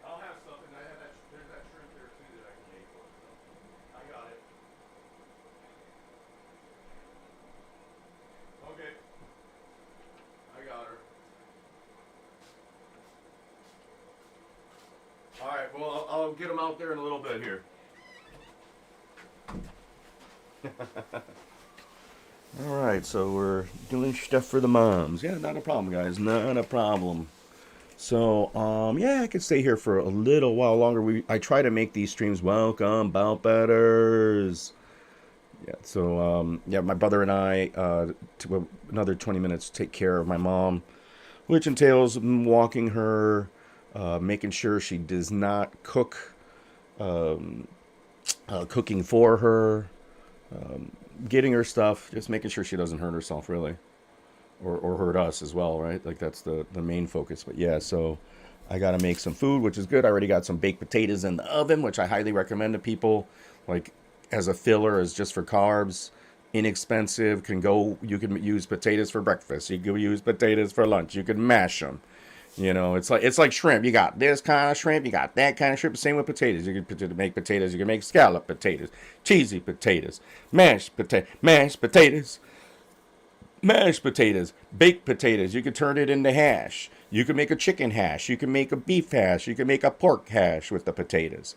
I'll have something. I have that. There's that shrimp there too that I can make for. So I got it. Okay. I got her. All right. Well, I'll get them out there in a little bit here. All right. So we're doing stuff for the moms. Yeah, not a problem, guys. Not a problem. So, yeah, I could stay here for a little while longer. I try to make these streams welcome, bout betters. Yeah, so, yeah, my brother and I, to another 20 minutes, take care of my mom, which entails walking her, making sure she does not cook, cooking for her, getting her stuff, just making sure she doesn't hurt herself, really. Or hurt us as well, right? Like that's the main focus. But yeah, so I got to make some food, which is good. I already got some baked potatoes in the oven, which I highly recommend to people. Like as a filler, as just for carbs, inexpensive. Can go. You can use potatoes for breakfast. You can use potatoes for lunch. You can mash them. You know, it's like shrimp. You got this kind of shrimp. You got that kind of shrimp. Same with potatoes. You can make potatoes. You can make scallop potatoes, cheesy potatoes, mashed potatoes, mashed potatoes, baked potatoes. You can turn it into hash. You can make a chicken hash. You can make a beef hash. You can make a pork hash with the potatoes.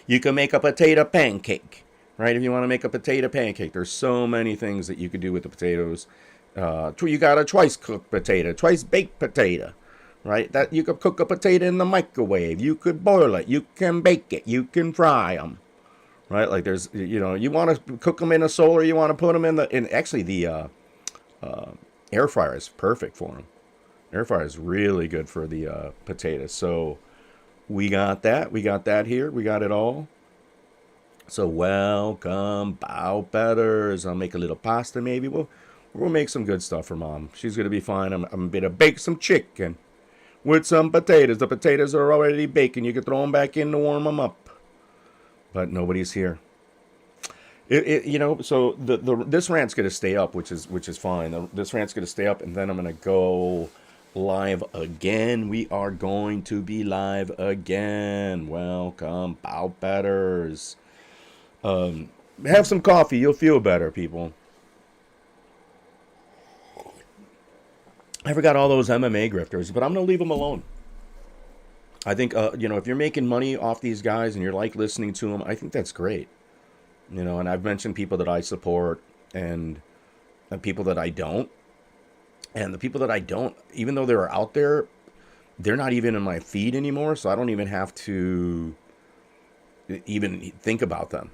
You can make a potato pancake, right? If you want to make a potato pancake, there's so many things that you could do with the potatoes. You got a twice cooked potato, twice baked potato, right? That you could cook a potato in the microwave. You could boil it. You can bake it. You can fry them, right? Like there's, you want to cook them in a solar. You want to put them in actually the air fryer is perfect for them. Air fryer is really good for the potatoes. So we got that. We got that here. We got it all. So welcome, bow betters. I'll make a little pasta maybe. We'll make some good stuff for mom. She's gonna be fine. I'm gonna bake some chicken with some potatoes. The potatoes are already baking. You can throw them back in to warm them up. But nobody's here. So this rant's gonna stay up, which is fine. This rant's gonna stay up, and then I'm gonna go live again. We are going to be live again. Welcome, bow betters. Have some coffee. You'll feel better, people. I forgot all those MMA grifters, but I'm gonna leave them alone. I think if you're making money off these guys and you're like listening to them, I think that's great. And I've mentioned people that I support and people that I don't. And the people that I don't, even though they're out there, they're not even in my feed anymore. So I don't even have to even think about them,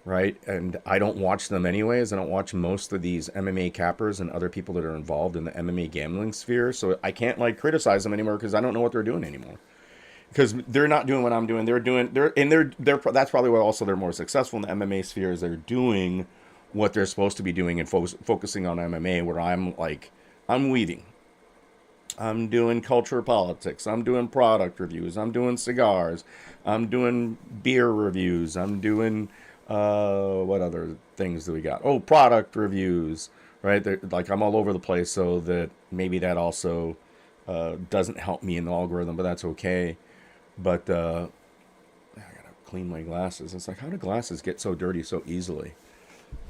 right? And I don't watch them anyways. I don't watch most of these MMA cappers and other people that are involved in the MMA gambling sphere. So I can't criticize them anymore because I don't know what they're doing anymore. because they're not doing what I'm doing. They're that's probably why also they're more successful in the MMA sphere is they're doing what they're supposed to be doing and focusing on MMA. Where I'm like, I'm weeding. I'm doing culture politics. I'm doing product reviews. I'm doing cigars. I'm doing beer reviews. I'm doing what other things do we got? Oh, product reviews. Right, like I'm all over the place, so that maybe that also doesn't help me in the algorithm, but that's okay. But I gotta clean my glasses. It's like, how do glasses get so dirty so easily?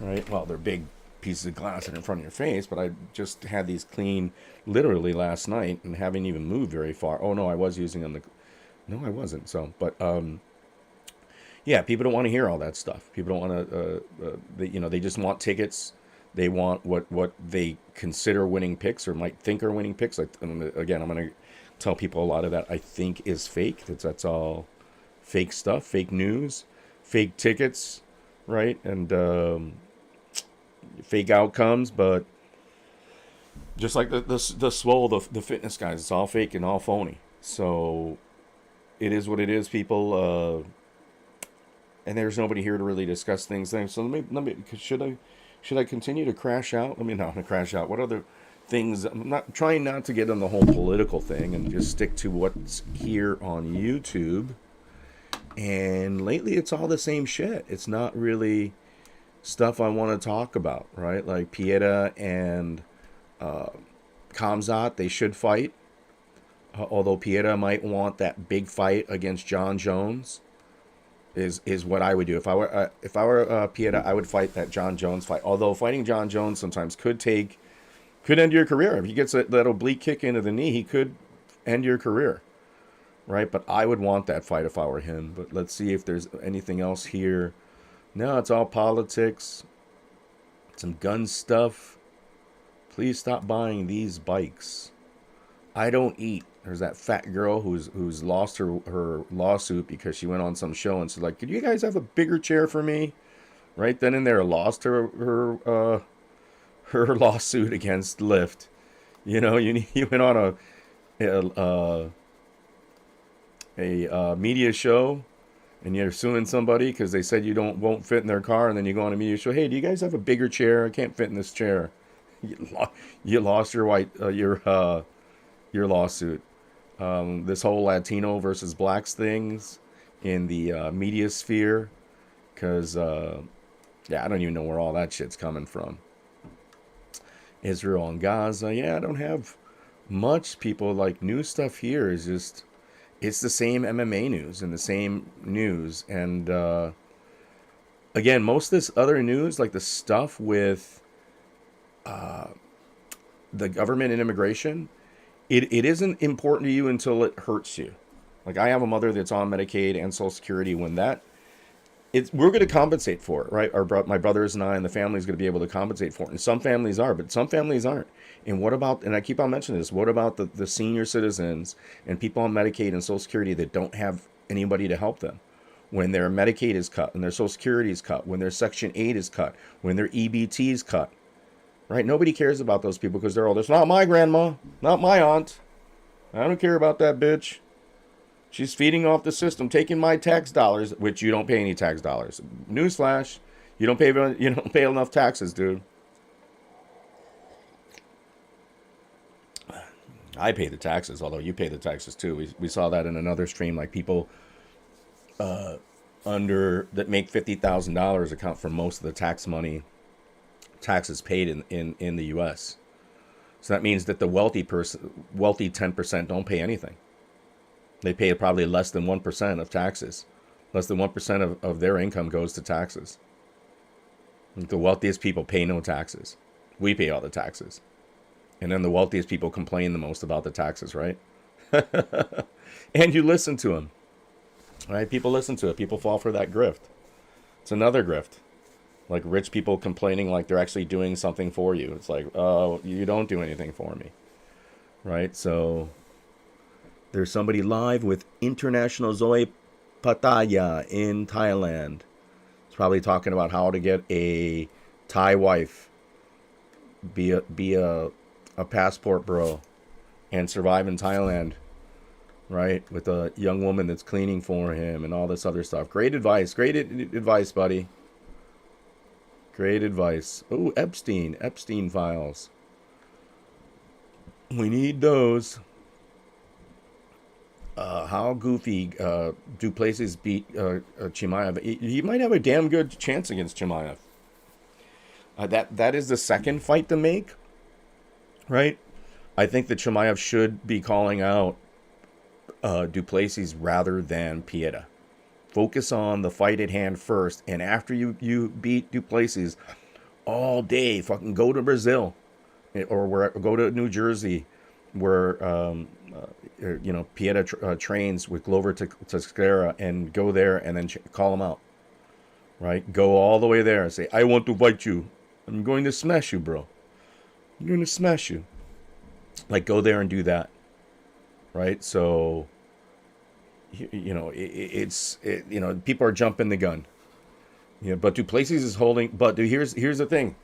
Right? Well, they're big pieces of glass in front of your face, but I just had these clean literally last night and haven't even moved very far. Oh no, I was using them. No, I wasn't. So, but yeah, people don't want to hear all that stuff. People don't want to. They just want tickets. They want what they consider winning picks or might think are winning picks. Again, I'm gonna tell people a lot of that I think is fake. That's all fake stuff, fake news, fake tickets, right? And fake outcomes. But just like the swole, the fitness guys, it's all fake and all phony. So it is what it is, people. And there's nobody here to really discuss things. So let me. Should I continue to crash out? Let me not crash out. What other things? I'm not trying not to get on the whole political thing and just stick to what's here on YouTube. And lately, it's all the same shit. It's not really stuff I want to talk about, right? Like Pieta and Khamzat, they should fight. Although Pieta might want that big fight against John Jones. Is what I would do if I were Pieta. I would fight that John Jones fight. Although fighting John Jones sometimes could end your career. If he gets that oblique kick into the knee, he could end your career, right? But I would want that fight if I were him. But let's see if there's anything else here. No, it's all politics, some gun stuff. Please stop buying these bikes. I don't eat. There's that fat girl who's lost her lawsuit because she went on some show and said, like, could you guys have a bigger chair for me? Right then and there, lost her lawsuit against Lyft. You know, you went on a media show and you're suing somebody because they said you won't fit in their car, and then you go on a media show. Hey, do you guys have a bigger chair? I can't fit in this chair. You lost your lawsuit. This whole Latino versus blacks things in the media sphere, because I don't even know where all that shit's coming from. Israel and Gaza, I don't have much, people. Like, new stuff here is just, it's the same MMA news and the same news. And again, most of this other news, like the stuff with the government and immigration, it isn't important to you until it hurts you. Like, I have a mother that's on Medicaid and Social Security. When we're going to compensate for it, right? My brothers and I and the family is going to be able to compensate for it. And some families are, but some families aren't. And what about, and I keep on mentioning this, what about the senior citizens and people on Medicaid and Social Security that don't have anybody to help them? When their Medicaid is cut, when their Social Security is cut, when their Section 8 is cut, when their EBT is cut, right? Nobody cares about those people because they're old. It's not my grandma, not my aunt. I don't care about that bitch. She's feeding off the system, taking my tax dollars, which you don't pay any tax dollars. Newsflash, you don't pay enough taxes, dude. I pay the taxes, although you pay the taxes too. We saw that in another stream, like people that make $50,000 account for most of the taxes paid in the U.S. So that means that the wealthy 10% don't pay anything. They pay probably less than 1% of taxes. Less than 1% of their income goes to taxes. The wealthiest people pay no taxes. We pay all the taxes. And then the wealthiest people complain the most about the taxes, right? And you listen to them. Right? People listen to it. People fall for that grift. It's another grift. Like rich people complaining like they're actually doing something for you. It's like, oh, you don't do anything for me. Right? So there's somebody live with International Zoe Pattaya in Thailand. It's probably talking about how to get a Thai wife, be a passport bro, and survive in Thailand. right? With a young woman that's cleaning for him and all this other stuff. Great advice. Great advice, buddy. Great advice. Oh, Epstein files. We need those. How goofy Duplessis beat Chimaev. He might have a damn good chance against Chimaev. That is the second fight to make, right? I think that Chimaev should be calling out Duplessis rather than Pieta. Focus on the fight at hand first, and after you beat Duplessis, all day, fucking go to Brazil, or go to New Jersey, where Pieta trains with Glover Teixeira, and go there and then call him out. Right, go all the way there and say, "I want to fight you. I'm going to smash you, bro. I'm going to smash you." Like, go there and do that. Right, so people are jumping the gun. Yeah, but Duplessis is holding. But here's the thing.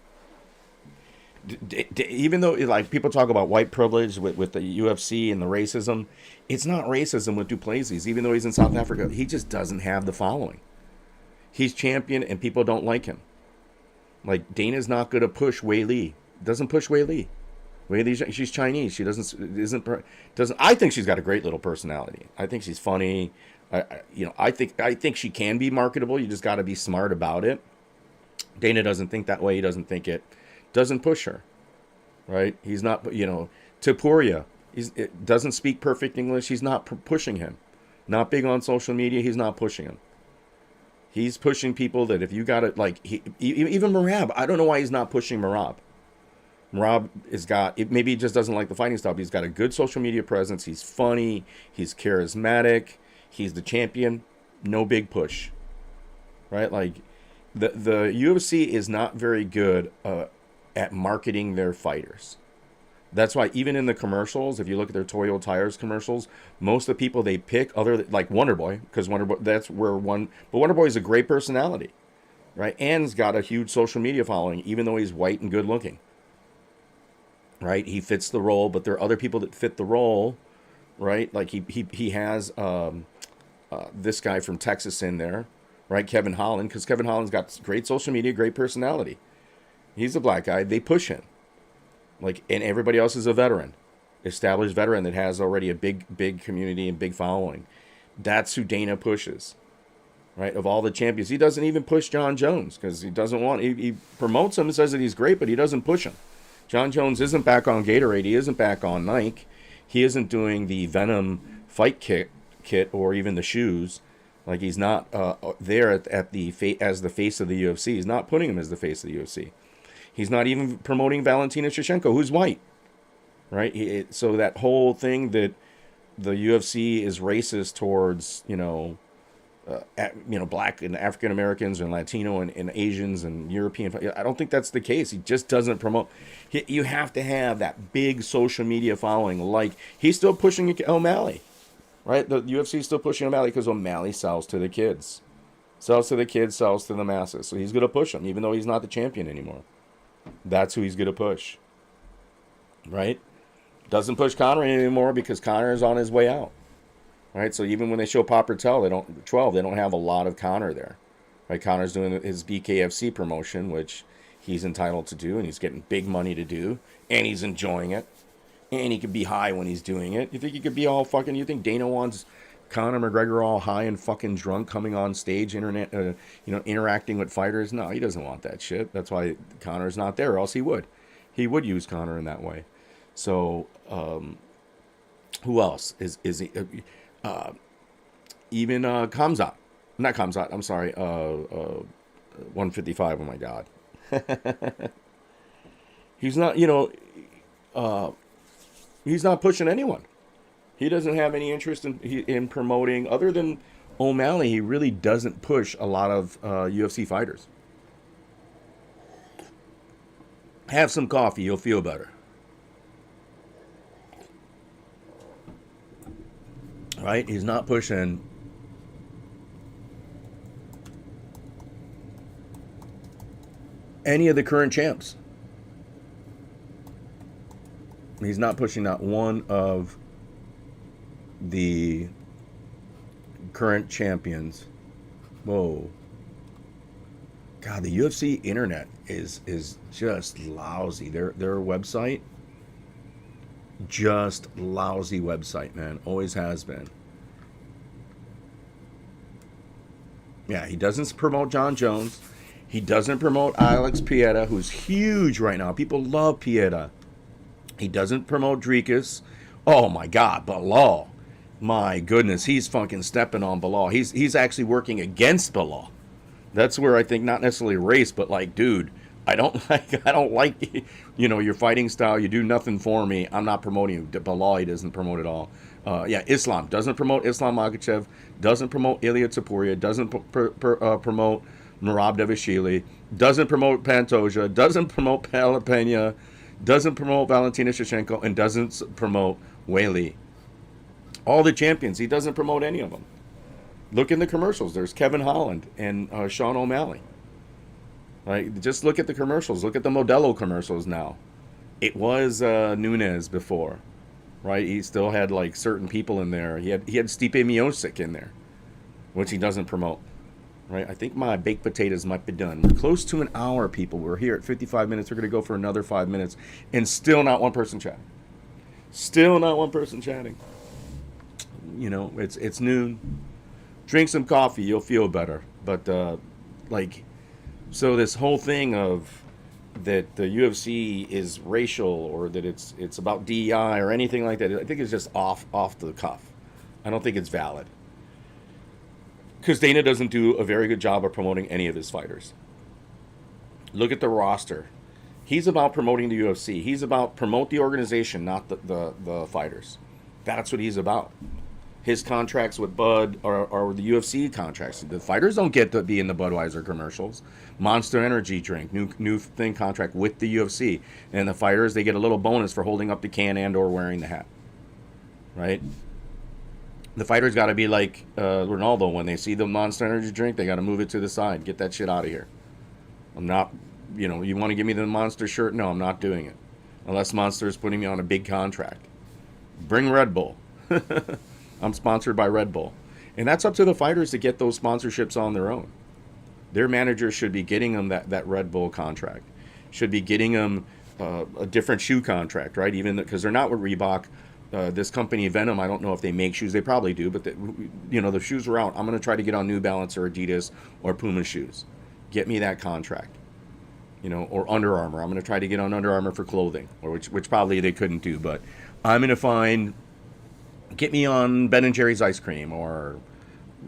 Even though, like, people talk about white privilege with the UFC and the racism, it's not racism with Duplessis. Even though he's in South Africa, he just doesn't have the following. He's champion and people don't like him. Like, Dana's not going to push Wei Li. Doesn't push Wei Li. Wei Li, she's Chinese. She doesn't. I think she's got a great little personality. I think she's funny. I think she can be marketable. You just got to be smart about it. Dana doesn't think that way. He doesn't think it. Doesn't push her. Right? He's not. Tapuria. Doesn't speak perfect English. He's not pushing him. Not big on social media. He's not pushing him. He's pushing people that if you got it, like, even Merab. I don't know why he's not pushing Merab. Merab maybe he just doesn't like the fighting style. But he's got a good social media presence. He's funny. He's charismatic. He's the champion. No big push. Right? Like, the UFC is not very good at marketing their fighters. That's why even in the commercials, if you look at their Toyo Tires commercials, most of the people they pick, like Wonderboy, because Wonderboy, but Wonderboy is a great personality, right? And he's got a huge social media following, even though he's white and good looking, right? He fits the role, but there are other people that fit the role, right? Like he has this guy from Texas in there, right? Kevin Holland, because Kevin Holland's got great social media, great personality. He's a black guy. They push him. Like, and everybody else is a veteran, established veteran that has already a big community and big following. That's who Dana pushes, right? Of all the champions, he doesn't even push John Jones because he doesn't want. He promotes him and says that he's great, but he doesn't push him. John Jones isn't back on Gatorade. He isn't back on Nike. He isn't doing the Venom fight kit or even the shoes. Like, he's not there as the face of the UFC. He's not putting him as the face of the UFC. He's not even promoting Valentina Shevchenko, who's white, right? So that whole thing that the UFC is racist towards, black and African Americans and Latino and Asians and European, I don't think that's the case. He just doesn't promote. You have to have that big social media following. Like, he's still pushing O'Malley, right? The UFC is still pushing O'Malley because O'Malley sells to the kids. Sells to the kids, sells to the masses. So he's going to push him, even though he's not the champion anymore. That's who he's going to push, right? Doesn't push Conor anymore because Conor is on his way out, right? So even when they show Pop Patel, they don't have a lot of Conor there, right? Conor's doing his BKFC promotion, which he's entitled to do, and he's getting big money to do, and he's enjoying it, and he could be high when he's doing it. You think he could be all fucking? You think Dana wants Conor McGregor all high and fucking drunk coming on stage, interacting with fighters? No, he doesn't want that shit. That's why Conor's not there, or else he would. He would use Conor in that way. So, who else is he? Even Khamzat. Not Khamzat, I'm sorry. 155, oh my God. He's not, he's not pushing anyone. He doesn't have any interest in promoting, other than O'Malley. He really doesn't push a lot of UFC fighters. Have some coffee, you'll feel better. Right? He's not pushing any of the current champs. He's not pushing not one of the current champions. Whoa. God, the UFC internet is just lousy. Their website, just lousy website, man. Always has been. Yeah, he doesn't promote John Jones. He doesn't promote Alex Pieta, who's huge right now. People love Pieta. He doesn't promote Dricus. Oh my God, Bilal. My goodness, he's fucking stepping on Bilal. He's actually working against Bilal. That's where I think not necessarily race, but like, dude, I don't like your fighting style. You do nothing for me. I'm not promoting you. Bilal, he doesn't promote at all. Yeah, Islam doesn't promote Islam Makhachev. Doesn't promote Ilya Taporia. Doesn't promote Merab Devashili. Doesn't promote Pantoja. Doesn't promote Pena. Doesn't promote Valentina Shevchenko. And doesn't promote Weili. All the champions. He doesn't promote any of them. Look in the commercials. There's Kevin Holland and Sean O'Malley. Right? Just look at the commercials. Look at the Modelo commercials now. It was Nunes before, right? He still had like certain people in there. He had Stipe Miocic in there, which he doesn't promote. Right? I think my baked potatoes might be done. We're close to an hour, people. We're here at 55 minutes. We're going to go for another 5 minutes, and still not one person chatting. Still not one person chatting. It's noon. Drink some coffee, you'll feel better. But so this whole thing of that the UFC is racial or that it's about DEI or anything like that, I think it's just off the cuff. I don't think it's valid. Because Dana doesn't do a very good job of promoting any of his fighters. Look at the roster. He's about promoting the UFC. He's about promote the organization, not the fighters. That's what he's about. His contracts with Bud are the UFC contracts. The fighters don't get to be in the Budweiser commercials. Monster Energy drink, new thing contract with the UFC. And the fighters, they get a little bonus for holding up the can and or wearing the hat. Right? The fighters got to be like Ronaldo. When they see the Monster Energy drink, they got to move it to the side. Get that shit out of here. I'm not, you want to give me the Monster shirt? No, I'm not doing it. Unless Monster is putting me on a big contract. Bring Red Bull. I'm sponsored by Red Bull. And that's up to the fighters to get those sponsorships on their own. Their managers should be getting them that Red Bull contract. Should be getting them a different shoe contract, right? Even because they're not with Reebok. This company, Venom, I don't know if they make shoes. They probably do. But, the shoes are out. I'm going to try to get on New Balance or Adidas or Puma shoes. Get me that contract. Or Under Armour. I'm going to try to get on Under Armour for clothing, or which probably they couldn't do. But I'm going to find... Get me on Ben & Jerry's ice cream or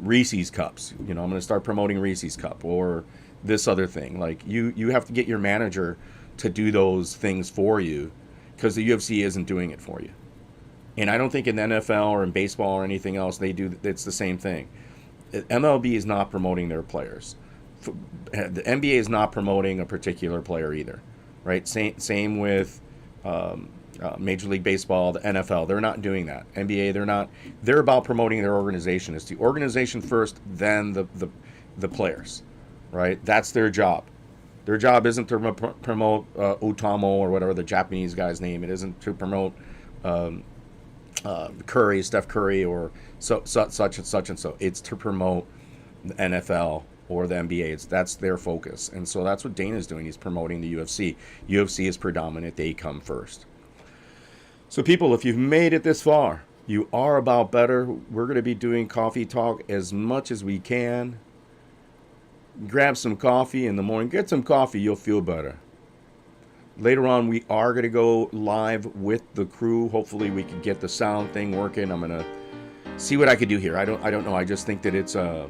Reese's cups. I'm going to start promoting Reese's cup or this other thing. Like you have to get your manager to do those things for you because the UFC isn't doing it for you. And I don't think in the NFL or in baseball or anything else they do. It's the same thing. MLB is not promoting their players. The NBA is not promoting a particular player either. Right? Same with. Major League Baseball, the NFL, they're not doing that. NBA, they're not. They're about promoting their organization. It's the organization first, then the players, right? That's their job. Their job isn't to promote Utamo or whatever the Japanese guy's name. It isn't to promote Curry, Steph Curry, or such and so. It's to promote the NFL or the NBA. That's their focus, and so that's what Dana's doing. He's promoting the UFC. UFC is predominant. They come first. So people, if you've made it this far, you are about better. We're going to be doing coffee talk as much as we can. Grab some coffee in the morning. Get some coffee. You'll feel better. Later on, we are going to go live with the crew. Hopefully, we can get the sound thing working. I'm going to see what I could do here. I don't know. I just think that it's I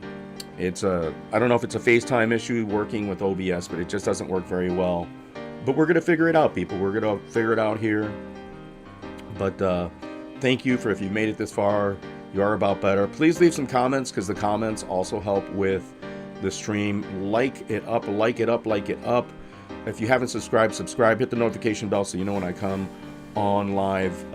don't know if it's a FaceTime issue working with OBS, but it just doesn't work very well. But we're going to figure it out, people. We're going to figure it out here. But thank you for if you've made it this far. You are about better. Please leave some comments because the comments also help with the stream. Like it up, like it up, like it up. If you haven't subscribed, subscribe. Hit the notification bell so you know when I come on live.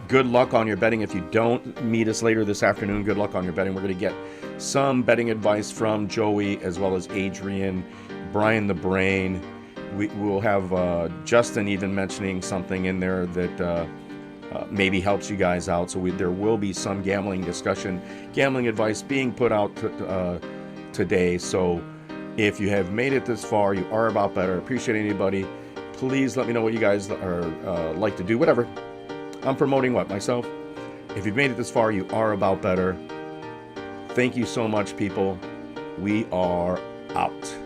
Good luck on your betting. If you don't meet us later this afternoon, good luck on your betting. We're going to get some betting advice from Joey as well as Adrian, Brian the Brain. We'll have Justin even mentioning something in there that maybe helps you guys out. So there will be some gambling discussion, gambling advice being put out today. So if you have made it this far, you are about better. Appreciate anybody. Please let me know what you guys are like to do. Whatever. I'm promoting what? Myself? If you've made it this far, you are about better. Thank you so much, people. We are out.